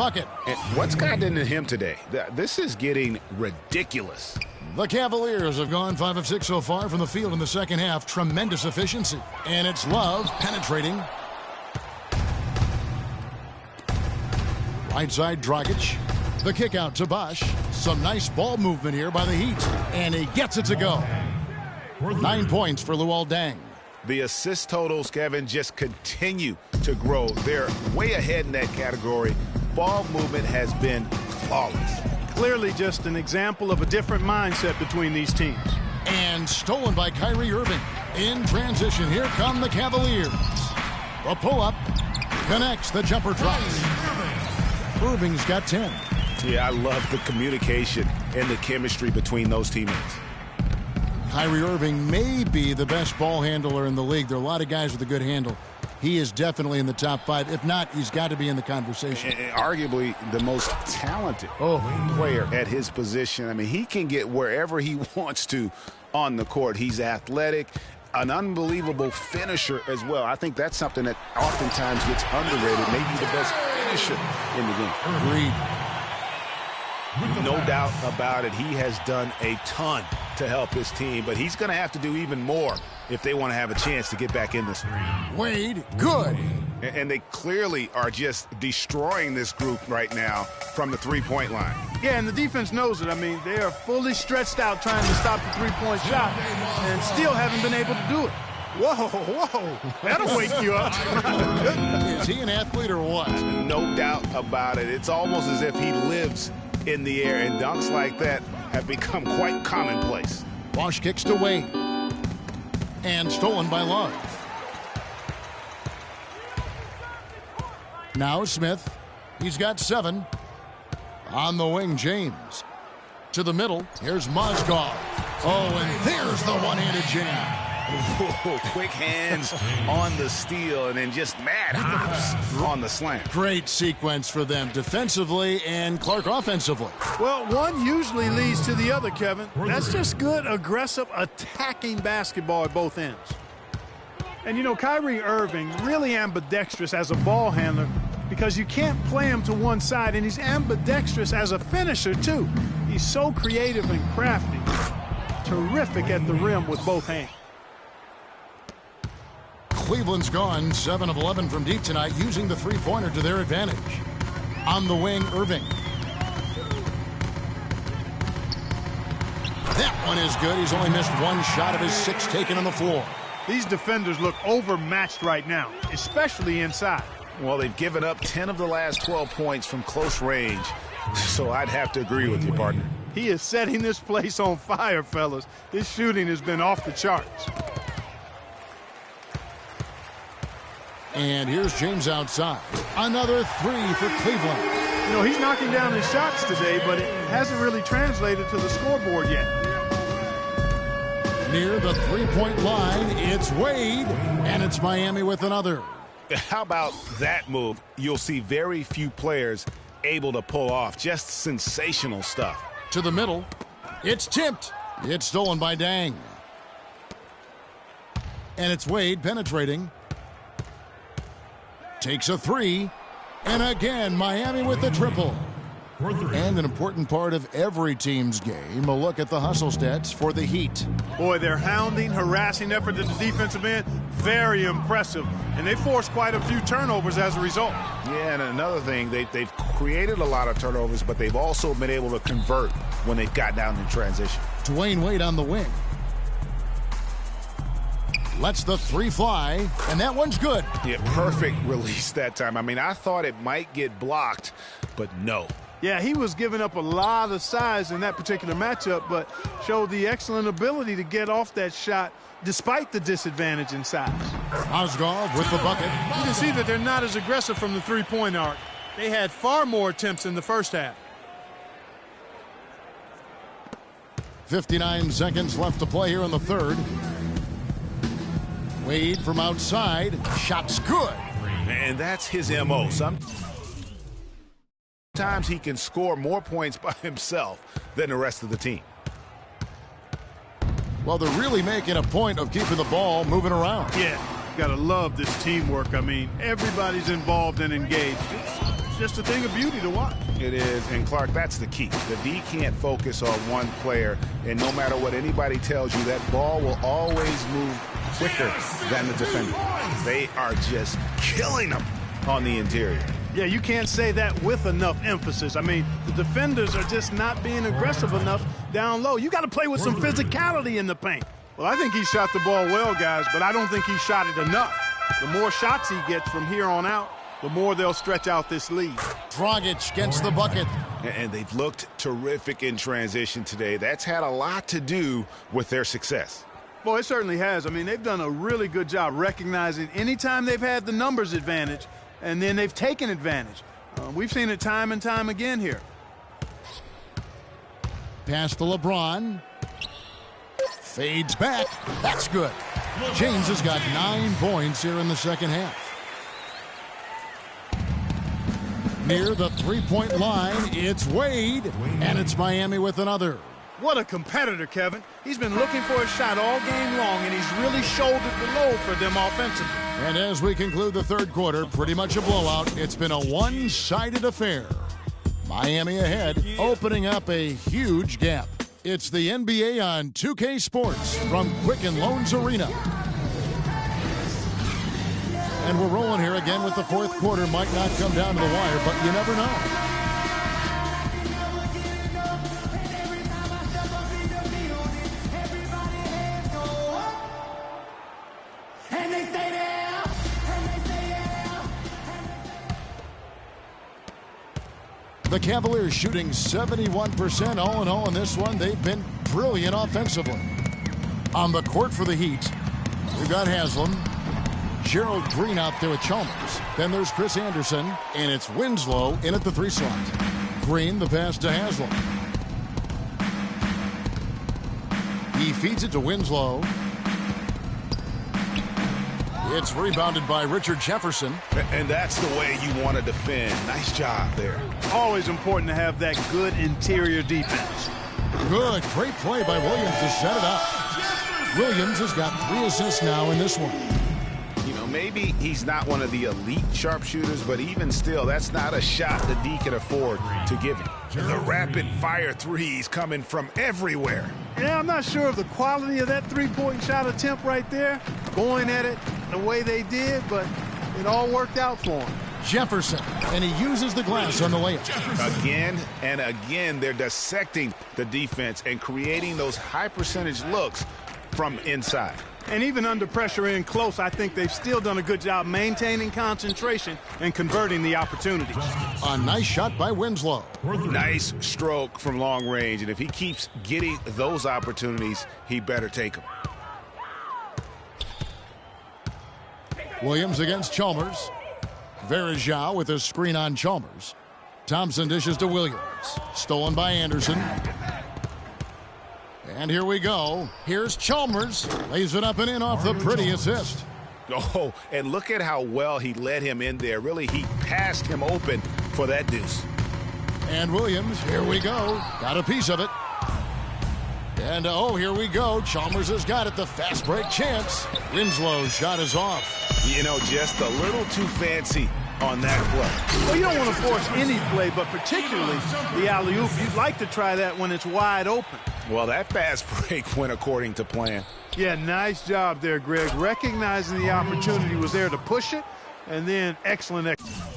bucket. And what's gotten into him today? This is getting ridiculous. The Cavaliers have gone 5 of 6 so far from the field in the second half. Tremendous efficiency. And it's Love penetrating. Right side, Dragic. The kick out to Bosch. Some nice ball movement here by the Heat. And he gets it to go. 9 points for Luol Deng. The assist totals, Kevin, just continue to grow. They're way ahead in that category. Ball movement has been flawless. Clearly just an example of a different mindset between these teams. And stolen by Kyrie Irving. In transition, here come the Cavaliers. The pull-up connects, the jumper drops. Irving's got 10. Yeah, I love the communication and the chemistry between those teammates. Kyrie Irving may be the best ball handler in the league. There are a lot of guys with a good handle. He is definitely in the top 5. If not, he's got to be in the conversation. And arguably the most talented player at his position. I mean, he can get wherever he wants to on the court. He's athletic, an unbelievable finisher as well. I think that's something that oftentimes gets underrated. Maybe the best finisher in the game. Agreed. No doubt about it. He has done a ton to help his team, but he's going to have to do even more if they want to have a chance to get back in this. Wade, good. And they clearly are just destroying this group right now from the three-point line. Yeah, and the defense knows it. I mean, they are fully stretched out trying to stop the three-point shot and still haven't been able to do it. Whoa, that'll wake you up. Is he an athlete or what? No doubt about it. It's almost as if he lives in the air, and dunks like that have become quite commonplace. Bosch kicks to Wade. And stolen by Love. Now Smith. He's got 7. On the wing, James. To the middle. Here's Mozgov. Oh, and there's the one-handed jam. Ooh, quick hands on the steal and then just mad hops on the slam. Great sequence for them defensively and Clark offensively. Well, one usually leads to the other, Kevin. That's just good, aggressive, attacking basketball at both ends. And, you know, Kyrie Irving really ambidextrous as a ball handler because you can't play him to one side, and he's ambidextrous as a finisher, too. He's so creative and crafty. Terrific at the rim with both hands. Cleveland's gone 7 of 11 from deep tonight, using the three-pointer to their advantage. On the wing, Irving. That one is good. He's only missed 1 shot of his 6 taken on the floor. These defenders look overmatched right now, especially inside. Well, they've given up 10 of the last 12 points from close range, so I'd have to agree with you, partner. He is setting this place on fire, fellas. His shooting has been off the charts. And here's James outside. Another 3 for Cleveland. You know, he's knocking down his shots today, but it hasn't really translated to the scoreboard yet. Near the three-point line, it's Wade, and it's Miami with another. How about that move? You'll see very few players able to pull off. Just sensational stuff. To the middle. It's tipped. It's stolen by Deng. And it's Wade penetrating. Takes a 3. And again, Miami with the triple. And an important part of every team's game, a look at the hustle stats for the Heat. Boy, their hounding, harassing effort at the defensive end, very impressive. And they forced quite a few turnovers as a result. Yeah, and another thing, they've created a lot of turnovers, but they've also been able to convert when they've got down in transition. Dwayne Wade on the wing. Lets the 3 fly, and that one's good. Yeah, perfect release that time. I mean, I thought it might get blocked, but no. Yeah, he was giving up a lot of size in that particular matchup, but showed the excellent ability to get off that shot despite the disadvantage in size. Mozgov with the bucket. You can see that they're not as aggressive from the three-point arc. They had far more attempts in the first half. 59 seconds left to play here in the third. Wade from outside. Shot's good. And that's his M.O. Sometimes he can score more points by himself than the rest of the team. Well, they're really making a point of keeping the ball moving around. Yeah, got to love this teamwork. I mean, everybody's involved and engaged. just a thing of beauty to watch. It is, and Clark, that's the key. The D can't focus on one player, and no matter what anybody tells you, that ball will always move quicker than the defender. They are just killing them on the interior. Yeah, you can't say that with enough emphasis. I mean, the defenders are just not being aggressive enough down low. You got to play with some physicality in the paint. Well, I think he shot the ball well, guys, but I don't think he shot it enough. The more shots he gets from here on out, the more they'll stretch out this lead. Dragic gets the bucket. And they've looked terrific in transition today. That's had a lot to do with their success. Well, it certainly has. I mean, they've done a really good job recognizing anytime they've had the numbers advantage, and then they've taken advantage. We've seen it time and time again here. Pass to LeBron. Fades back. That's good. James has got 9 points here in the second half. Near the three-point line, it's Wade, and it's Miami with another. What a competitor, Kevin. He's been looking for a shot all game long, and he's really shouldered the load for them offensively. And as we conclude the third quarter, pretty much a blowout. It's been a one-sided affair. Miami ahead, opening up a huge gap. It's the NBA on 2K Sports from Quicken Loans Arena. And we're rolling here again with the fourth quarter. Might not come down to the wire, but you never know. The Cavaliers shooting 71% all in all in this one. They've been brilliant offensively. On the court for the Heat, we've got Haslam. Gerald Green out there with Chalmers. Then there's Chris Anderson, and it's Winslow in at the 3 slot. Green, the pass to Haslam. He feeds it to Winslow. It's rebounded by Richard Jefferson. And that's the way you want to defend. Nice job there. Always important to have that good interior defense. Good, great play by Williams to set it up. Williams has got 3 assists now in this one. You know, maybe he's not one of the elite sharpshooters, but even still, that's not a shot the D can afford to give him. The rapid-fire threes coming from everywhere. Yeah, I'm not sure of the quality of that three-point shot attempt right there, going at it the way they did, but it all worked out for him. Jefferson, and he uses the glass on the layup. Again and again, they're dissecting the defense and creating those high-percentage looks from inside. And even under pressure in close, I think they've still done a good job maintaining concentration and converting the opportunities. A nice shot by Winslow. Nice stroke from long range, and if he keeps getting those opportunities, he better take them. Williams against Chalmers. Verajao with a screen on Chalmers. Thompson dishes to Williams. Stolen by Anderson. And here we go. Here's Chalmers. Lays it up and in off the pretty assist. Oh, and look at how well he led him in there. Really, he passed him open for that deuce. And Williams, here we go. Got a piece of it. And, oh, here we go. Chalmers has got it. The fast break chance. Winslow's shot is off. You know, just a little too fancy on that play. Well, you don't want to force any play, but particularly the alley-oop. You'd like to try that when it's wide open. Well, that fast break went according to plan. Yeah, nice job there, Greg. Recognizing the opportunity was there to push it, and then excellent execution.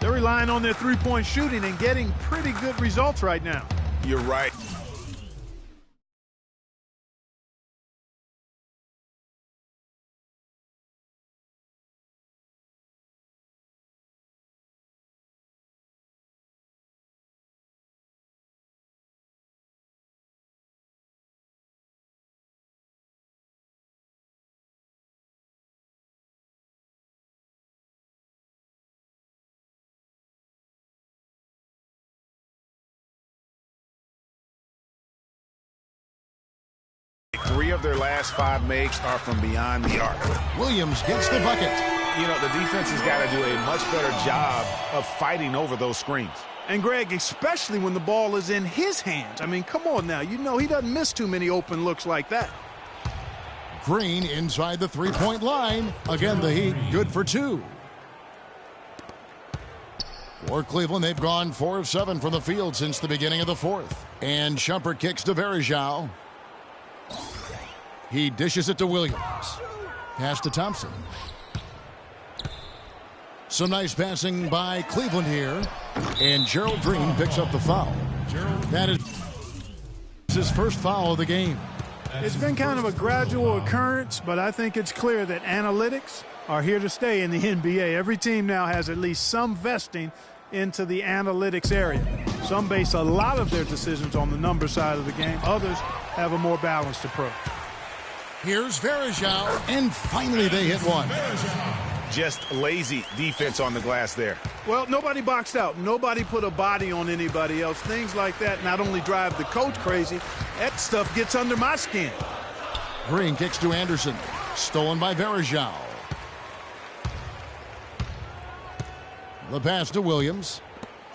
They're relying on their three-point shooting and getting pretty good results right now. You're right. of their last 5 makes are from beyond the arc. Williams gets the bucket. You know, the defense has got to do a much better job of fighting over those screens. And, Greg, especially when the ball is in his hands. I mean, come on now. You know he doesn't miss too many open looks like that. Green inside the three-point line. Again, the Heat good for 2. For Cleveland, they've gone 4 of 7 from the field since the beginning of the fourth. And Shumpert kicks to Varejao. He dishes it to Williams. Pass to Thompson. Some nice passing by Cleveland here. And Gerald Green picks up the foul. That is his first foul of the game. It's been kind of a gradual occurrence, but I think it's clear that analytics are here to stay in the NBA. Every team now has at least some vesting into the analytics area. Some base a lot of their decisions on the number side of the game. Others have a more balanced approach. Here's Varejao, and finally they hit one. Just lazy defense on the glass there. Well, nobody boxed out. Nobody put a body on anybody else. Things like that not only drive the coach crazy, that stuff gets under my skin. Green kicks to Anderson. Stolen by Varejao. The pass to Williams.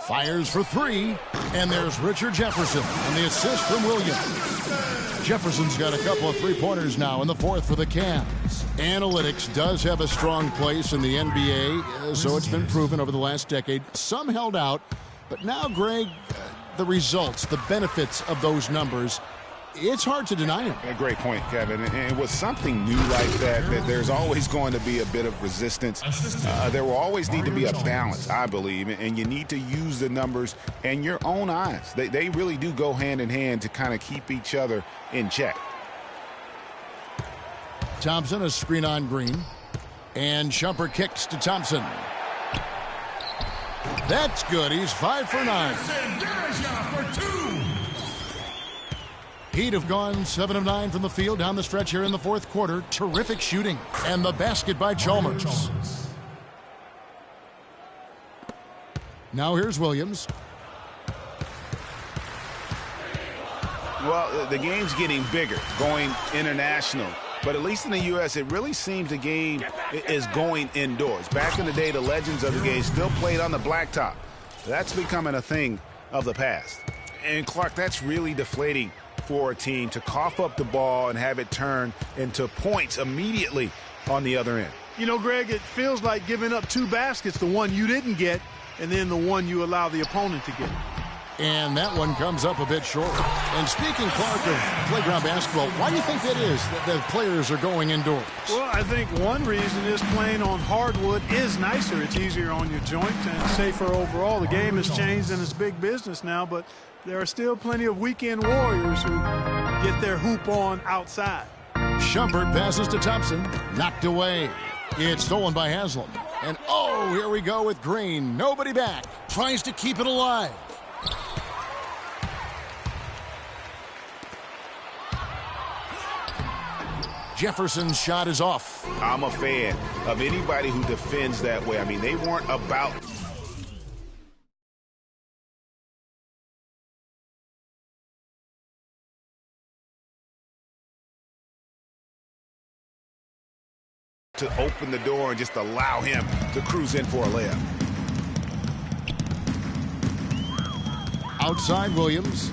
Fires for 3. And there's Richard Jefferson. And the assist from Williams. Jefferson's got a couple of three-pointers now in the fourth for the Cavs. Analytics does have a strong place in the NBA, so it's been proven over the last decade. Some held out, but now, Greg, the results, the benefits of those numbers, it's hard to deny them. A great point, Kevin. And with something new like that there's always going to be a bit of resistance. There will always need to be a balance, I believe, and you need to use the numbers and your own eyes. They really do go hand in hand to kind of keep each other in check. Thompson, a screen on Green. And Shumpert kicks to Thompson. That's good. He's 5 for 9. Heat have gone 7 of 9 from the field down the stretch here in the fourth quarter. Terrific shooting. And the basket by Chalmers. Now here's Williams. Well, the game's getting bigger, going international. But at least in the U.S., it really seems the game is going indoors. Back in the day, the legends of the game still played on the blacktop. That's becoming a thing of the past. And, Clark, that's really deflating for a team to cough up the ball and have it turn into points immediately on the other end. You know, Greg, it feels like giving up 2 baskets, the one you didn't get, and then the one you allow the opponent to get. And that one comes up a bit short. And speaking, Clark, of playground basketball, why do you think that is, that players are going indoors? Well, I think one reason is playing on hardwood is nicer. It's easier on your joints and safer overall. The game has changed and it's big business now, but there are still plenty of weekend warriors who get their hoop on outside. Shumpert passes to Thompson. Knocked away. It's stolen by Haslam. And, oh, here we go with Green. Nobody back. Tries to keep it alive. Jefferson's shot is off. I'm a fan of anybody who defends that way. I mean, they weren't about to open the door and just allow him to cruise in for a layup. Outside Williams.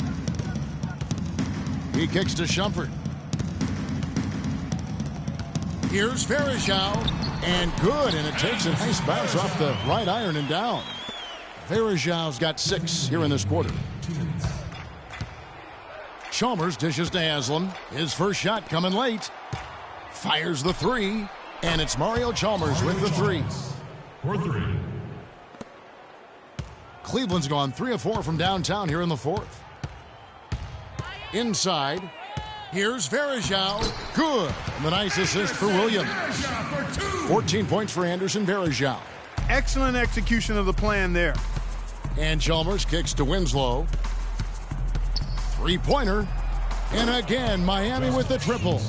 He kicks to Shumpert. Here's Varejao, and good, and it takes a nice bounce off the right iron and down. Varejao's got 6 here in this quarter. Chalmers dishes to Haslam. His first shot coming late. Fires the 3, and it's Mario Chalmers with the 3. For 3. Cleveland's gone 3 of 4 from downtown here in the fourth. Inside. Here's Varejao. Good. And the nice assist for Williams. 14 points for Anderson. Varejao. Excellent execution of the plan there. And Chalmers kicks to Winslow. 3-pointer. And again, Miami with the triple.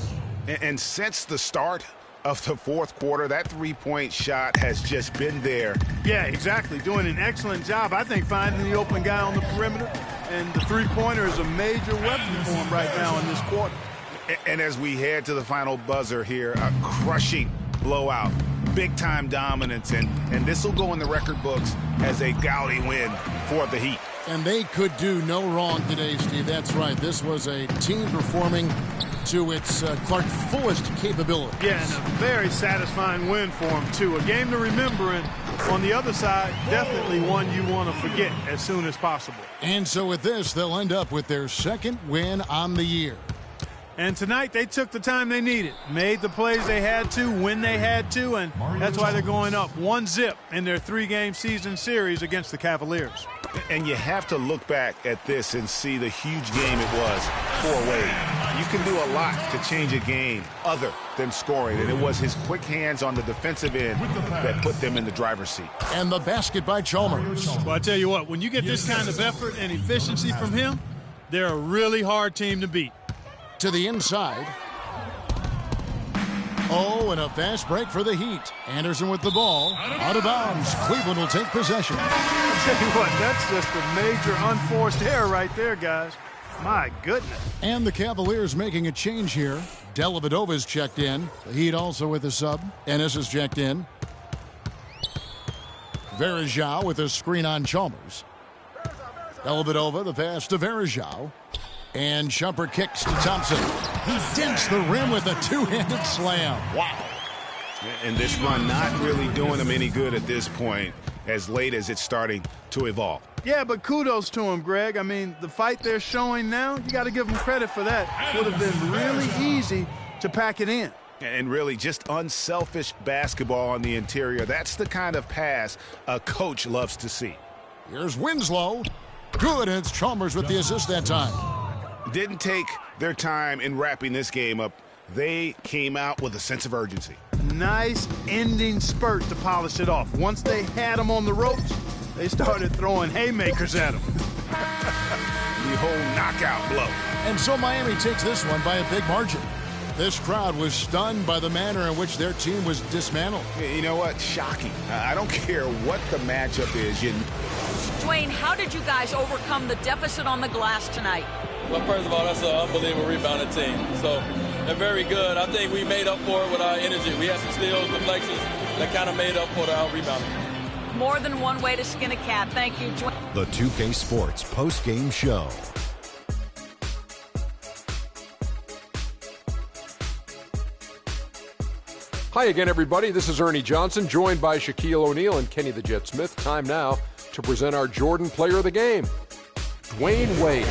And since the start of the fourth quarter, that 3-point shot has just been there. Yeah, exactly. Doing an excellent job, I think, finding the open guy on the perimeter. And the 3-pointer is a major weapon for him right now in this quarter. And as we head to the final buzzer here, a crushing blowout, big-time dominance, and this will go in the record books as a gaudy win for the Heat. And they could do no wrong today, Steve. That's right. This was a team performing to its Clark fullest capability. Yeah, and a very satisfying win for them, too. A game to remember, and on the other side, definitely one you want to forget as soon as possible. And so with this, they'll end up with their second win on the year. And tonight, they took the time they needed, made the plays they had to when they had to, and that's why they're going up 1-0 in their 3-game season series against the Cavaliers. And you have to look back at this and see the huge game it was for Wade. You can do a lot to change a game other than scoring, and it was his quick hands on the defensive end that put them in the driver's seat. And the basket by Chalmers. Well, I tell you what, when you get this kind of effort and efficiency from him, they're a really hard team to beat. To the inside. Oh, and a fast break for the Heat. Anderson with the ball. Out of bounds. Cleveland will take possession. I'll tell you what, that's just a major unforced error right there, guys. My goodness. And the Cavaliers making a change here. Dellavedova's checked in. The Heat also with a sub. Ennis is checked in. Varejao with a screen on Chalmers. Dellavedova, the pass to Varejao. And Shumpert kicks to Thompson. He dents the rim with a two-handed slam. Wow. And this run not really doing them any good at this point, as late as it's starting to evolve. Yeah, but kudos to him, Greg. I mean, the fight they're showing now, you got to give them credit for that. Would have been really easy to pack it in. And really just unselfish basketball on the interior. That's the kind of pass a coach loves to see. Here's Winslow. Good, and it's Chalmers with the assist that time. Didn't take their time in wrapping this game up. They came out with a sense of urgency. Nice ending spurt to polish it off. Once they had them on the ropes, they started throwing haymakers at them. The whole knockout blow. And so Miami takes this one by a big margin. This crowd was stunned by the manner in which their team was dismantled. You know what? Shocking. I don't care what the matchup is. Dwayne, how did you guys overcome the deficit on the glass tonight? Well, first of all, that's an unbelievable rebounding team. So they're very good. I think we made up for it with our energy. We had some steals, deflections that kind of made up for our rebounding. More than one way to skin a cat. Thank you, Dwayne. The 2K Sports post-game show. Hi again, everybody. This is Ernie Johnson, joined by Shaquille O'Neal and Kenny the Jet Smith. Time now to present our Jordan Player of the Game, Dwayne Wade.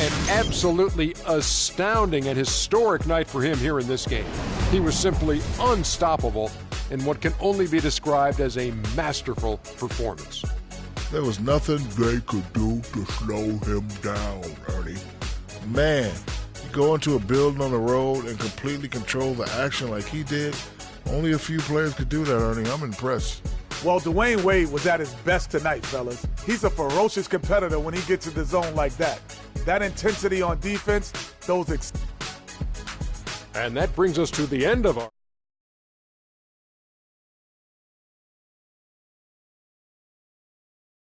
An absolutely astounding and historic night for him here in this game. He was simply unstoppable in what can only be described as a masterful performance. There was nothing they could do to slow him down, Ernie. Man, you go into a building on the road and completely control the action like he did. Only a few players could do that, Ernie. I'm impressed. Well, Dwayne Wade was at his best tonight, fellas. He's a ferocious competitor when he gets in the zone like that. That intensity on defense, And that brings us to the end of our